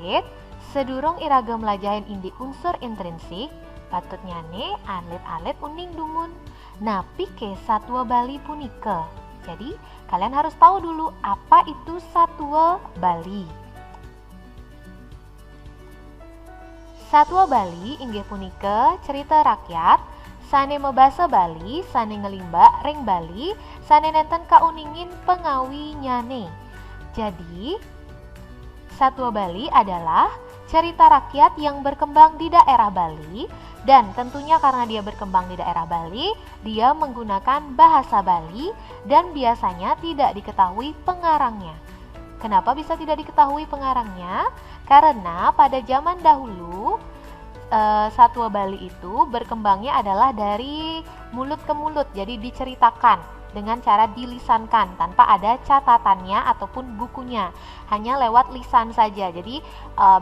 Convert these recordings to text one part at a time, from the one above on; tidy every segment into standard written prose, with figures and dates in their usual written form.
talit, sedurung iraga melajahin indi unsur intrinsik, patutnya ne alit-alit uning dumun. Napi ke satwa Bali punika. Jadi kalian harus tahu dulu apa itu satwa Bali. Satwa Bali inggih punika cerita rakyat sane mebasa Bali, sane ngelimbak ring Bali, sane nenten kauningin pengawi nyane. Jadi satwa Bali adalah cerita rakyat yang berkembang di daerah Bali, dan tentunya karena dia berkembang di daerah Bali, dia menggunakan bahasa Bali dan biasanya tidak diketahui pengarangnya. Kenapa bisa tidak diketahui pengarangnya? Karena pada zaman dahulu satwa Bali itu berkembangnya adalah dari mulut ke mulut, jadi diceritakan dengan cara dilisankan tanpa ada catatannya ataupun bukunya, hanya lewat lisan saja. Jadi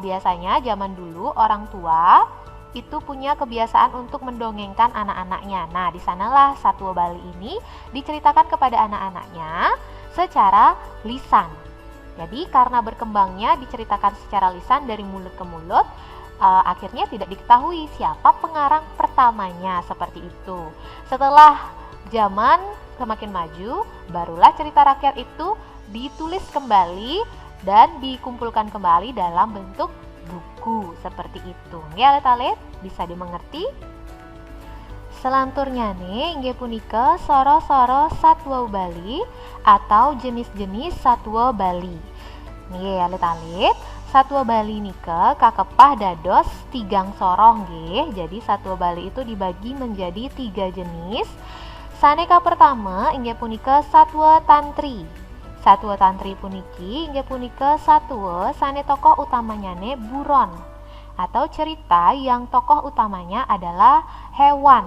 biasanya zaman dulu orang tua itu punya kebiasaan untuk mendongengkan anak-anaknya. Nah, di sanalah satwa Bali ini diceritakan kepada anak-anaknya secara lisan. Jadi karena berkembangnya diceritakan secara lisan dari mulut ke mulut, akhirnya tidak diketahui siapa pengarang pertamanya, seperti itu. Setelah zaman semakin maju, barulah cerita rakyat itu ditulis kembali dan dikumpulkan kembali dalam bentuk buku, seperti itu. Ya, alit-alit bisa dimengerti? Selanturnya nih, inggih punika soro-soro satwa Bali atau jenis-jenis satwa Bali. Nggih, alit-alit, satwa Bali nika kakepah dados tigang soroh nggih. Jadi satwa Bali itu dibagi menjadi 3 jenis. Saneka pertama inggih punika satwa tantri. Satwa tantri puniki inggih punika satwa sane tokoh utamanya ne buron, atau cerita yang tokoh utamanya adalah hewan.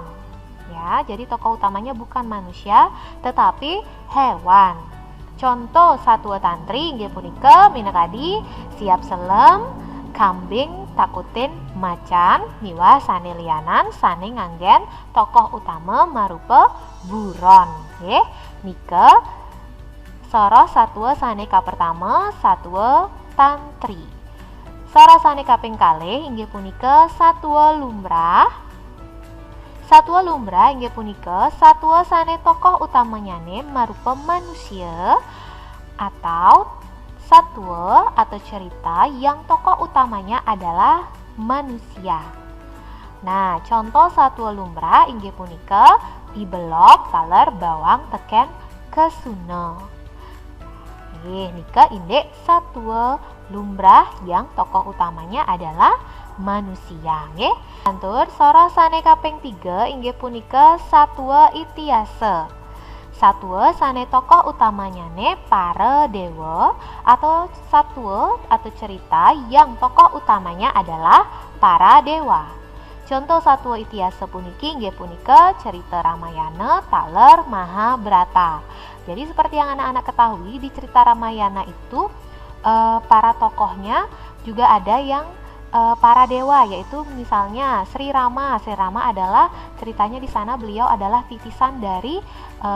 Ya, jadi tokoh utamanya bukan manusia tetapi hewan. Contoh satwa tantri inggih punika minangkadi siap selem, kambing, takutin, macan, miwah sane lianan sane nganggen tokoh utama marupa buron. Nggih, nika sora satwa saneka pertama satwa tantri. Sora saneka kaping kalih inggih punika satwa lumrah. Satwa lumrah inggih punika satwa sane tokoh utamanya ne marupa manusia atau satwa atau cerita yang tokoh utamanya adalah manusia. Nah, contoh satwa lumrah inggih punika ibelok, taler, bawang, teken, kesuna. Nika indek satwa lumrah yang tokoh utamanya adalah manusia. Nggih. Lantur sora sane kaping 3 inggih punika satwa itiasa. Satwa sane tokoh utamanya ne para dewa atau satwa atau cerita yang tokoh utamanya adalah para dewa. Contoh satwa itiasa puniki inggih punika cerita Ramayana, Taler, Mahabharata. Jadi seperti yang anak-anak ketahui, di cerita Ramayana itu para tokohnya juga ada yang para dewa, yaitu misalnya Sri Rama. Sri Rama adalah ceritanya di sana beliau adalah titisan dari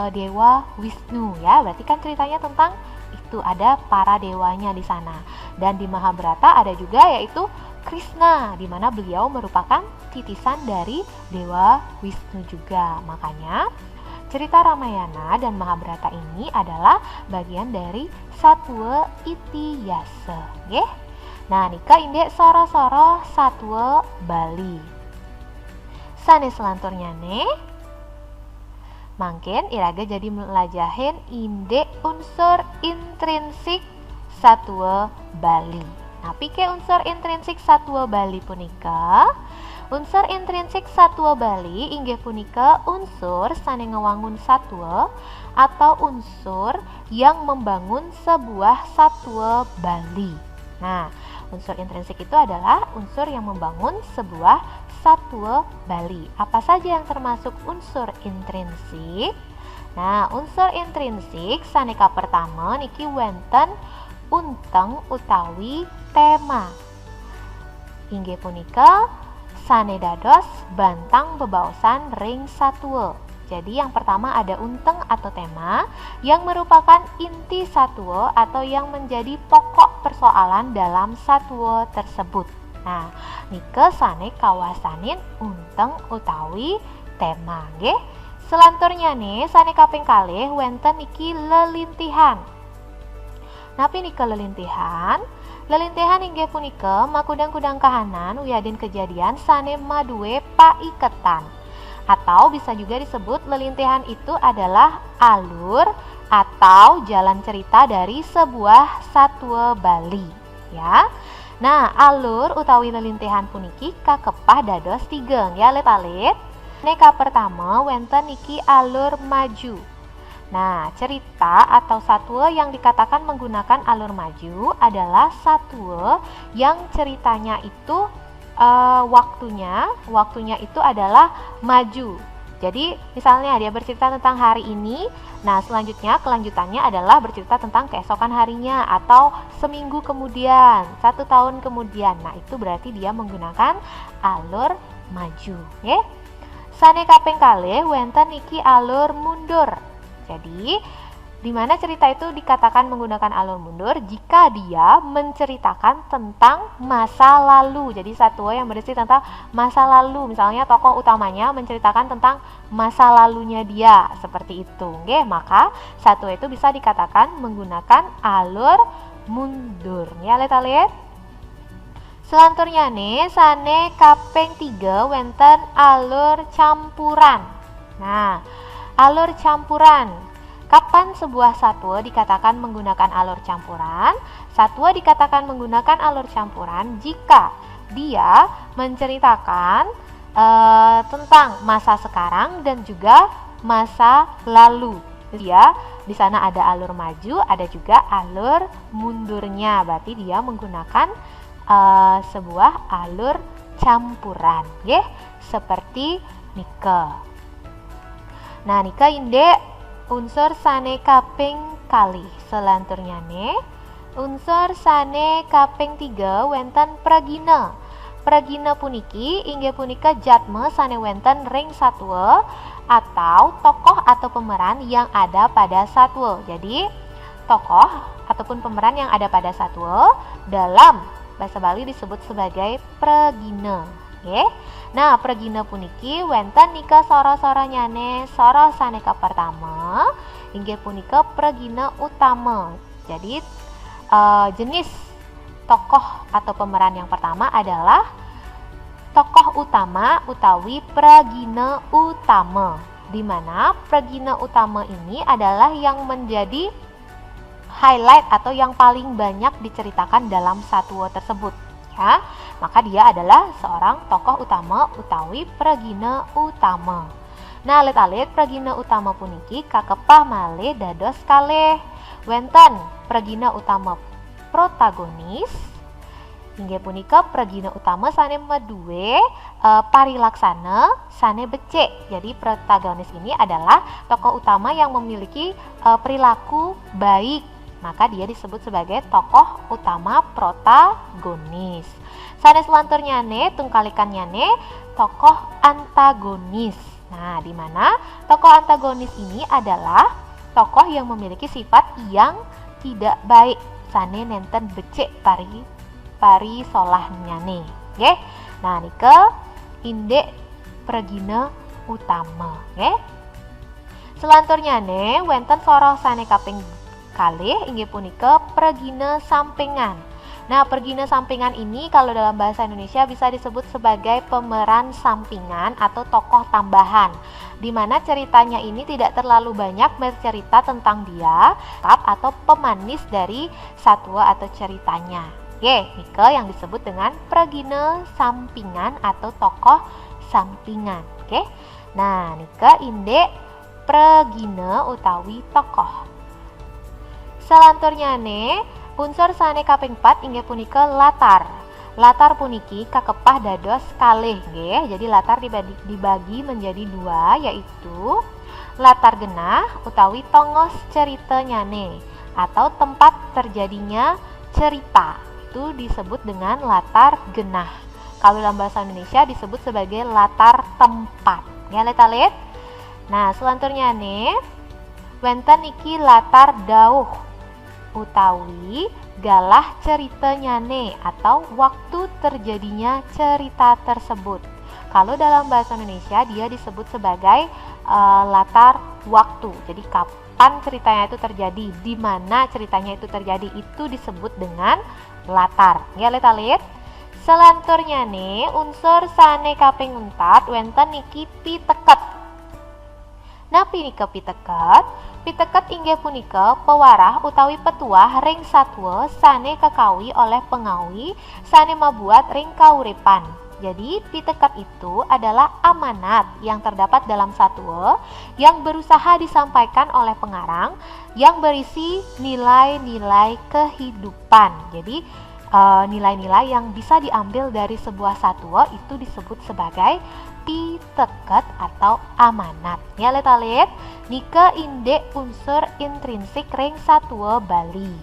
dewa Wisnu, ya. Berarti kan ceritanya tentang itu, ada para dewanya di sana. Dan di Mahabharata ada juga yaitu Krishna, di mana beliau merupakan titisan dari dewa Wisnu juga. Makanya cerita Ramayana dan Mahabharata ini adalah bagian dari satwa itiasa, nggih. Nah, nika indek soro-soro satwa Bali. Sane selanturnya ne mangkin iraga jadi melajahin indek unsur intrinsik satwa Bali. Nah, pike unsur intrinsik satwa Bali punika. Unsur intrinsik satwa Bali inggih punika unsur sane ngewangun satwa atau unsur yang membangun sebuah satwa Bali. Nah, unsur intrinsik itu adalah unsur yang membangun sebuah satwa Bali. Apa saja yang termasuk unsur intrinsik? Nah, unsur intrinsik saneka pertama niki wenten unteng utawi tema. Inggih punika sane dados bantang bebaosan ring satwa. Jadi yang pertama ada unteng atau tema yang merupakan inti satwa atau yang menjadi pokok persoalan dalam satwa tersebut. Nah, nike sane kawasanin unteng utawi tema nggih. Selanturnya nih sane kaping kalih wenten niki lelintihan. Napi nike lelintihan? Lelintihan inggih punika makudang-kudang kahanan wiyadin kejadian sane maduwe paiketan. Atau bisa juga disebut lelintihan itu adalah alur atau jalan cerita dari sebuah satwa Bali, ya. Nah, alur utawi lelintihan puniki kakepah dados 3 ya alit-alit. Neka pertama wenten niki alur maju. Nah, cerita atau satwa yang dikatakan menggunakan alur maju adalah satwa yang ceritanya itu waktunya itu adalah maju. Jadi misalnya dia bercerita tentang hari ini, nah selanjutnya kelanjutannya adalah bercerita tentang keesokan harinya atau seminggu kemudian, 1 tahun kemudian. Nah itu berarti dia menggunakan alur maju, ya. Sane kaping kalih wenten niki alur mundur. Jadi di mana cerita itu dikatakan menggunakan alur mundur jika dia menceritakan tentang masa lalu. Jadi satwa yang berisi tentang masa lalu, misalnya tokoh utamanya menceritakan tentang masa lalunya dia, seperti itu. Oke, maka satwa itu bisa dikatakan menggunakan alur mundur. Ya, lihat. Selanjutnya nih, sane kaping 3 wenten alur campuran. Nah, alur campuran. Kapan sebuah satwa dikatakan menggunakan alur campuran? Satwa dikatakan menggunakan alur campuran jika dia menceritakan tentang masa sekarang dan juga masa lalu. Dia di sana ada alur maju, ada juga alur mundurnya. Berarti dia menggunakan sebuah alur campuran, ya, seperti nike. Nah, nike inde unsur sane kaping kalih. Selanturnya nih unsur sane kaping 3 wenten pragina. Pragina puniki inggih punika jatme sane wenten ring satwa atau tokoh atau pemeran yang ada pada satwa. Jadi tokoh ataupun pemeran yang ada pada satwa dalam bahasa Bali disebut sebagai pragina. Okay. Nah, pragina puniki wenten nika sora-sora nyane sora saneka pertama inggih punika pragina utama. Jadi jenis tokoh atau pemeran yang pertama adalah tokoh utama utawi pragina utama, di mana pragina utama ini adalah yang menjadi highlight atau yang paling banyak diceritakan dalam satwa tersebut. Ya, maka dia adalah seorang tokoh utama utawi pragina utama. Nah, alit-alit pragina utama puniki kakepah malih dados kalih wenten pragina utama protagonis inggih punika pragina utama sane maduwe parilaksana sane becik. Jadi protagonis ini adalah tokoh utama yang memiliki perilaku baik, maka dia disebut sebagai tokoh utama protagonis. Sanes selanturnya ne tungkalikannya ne tokoh antagonis. Nah, di mana tokoh antagonis ini adalah tokoh yang memiliki sifat yang tidak baik. Sane nenten becik pari solahnya ne. Nggih. Nah, nike indek pragina utama, nggih. Selanturnya ne wenten sora sane kaping kalih inggih punika pragina sampingan. Nah, pragina sampingan ini kalau dalam bahasa Indonesia bisa disebut sebagai pemeran sampingan atau tokoh tambahan, di mana ceritanya ini tidak terlalu banyak bercerita tentang dia atau pemanis dari satwa atau ceritanya. Oke, nike yang disebut dengan pragina sampingan atau tokoh sampingan. Oke. Nah, nike indek pragina utawi tokoh. Selanturnya ne unsur sane kaping 4 inggih punika latar. Latar puniki kakepah dados kalih nggih. Jadi latar dibagi menjadi 2, yaitu latar genah utawi tongos ceritanyane atau tempat terjadinya cerita. Itu disebut dengan latar genah. Kalau dalam bahasa Indonesia disebut sebagai latar tempat. Ya, lihat. Nah, selanjutnya nih, wenten iki latar dauh utawi galah ceritanya nih atau waktu terjadinya cerita tersebut. Kalau dalam bahasa Indonesia dia disebut sebagai latar waktu. Jadi kapan ceritanya itu terjadi, di mana ceritanya itu terjadi, itu disebut dengan latar. Ya, lihat. Selanjutnya nih, unsur sane kaping 4 wenten niki piteket. Napi nika piteket? Piteket inggih punika pewarah utawi petuah ring satwa sane kekawi oleh pengawi sane mabuat ring kauripan. Jadi piteket itu adalah amanat yang terdapat dalam satwa yang berusaha disampaikan oleh pengarang yang berisi nilai-nilai kehidupan. Jadi nilai-nilai yang bisa diambil dari sebuah satwa itu disebut sebagai piteket atau amanat. Ya, lihat nika indek unsur intrinsik ring satwa Bali.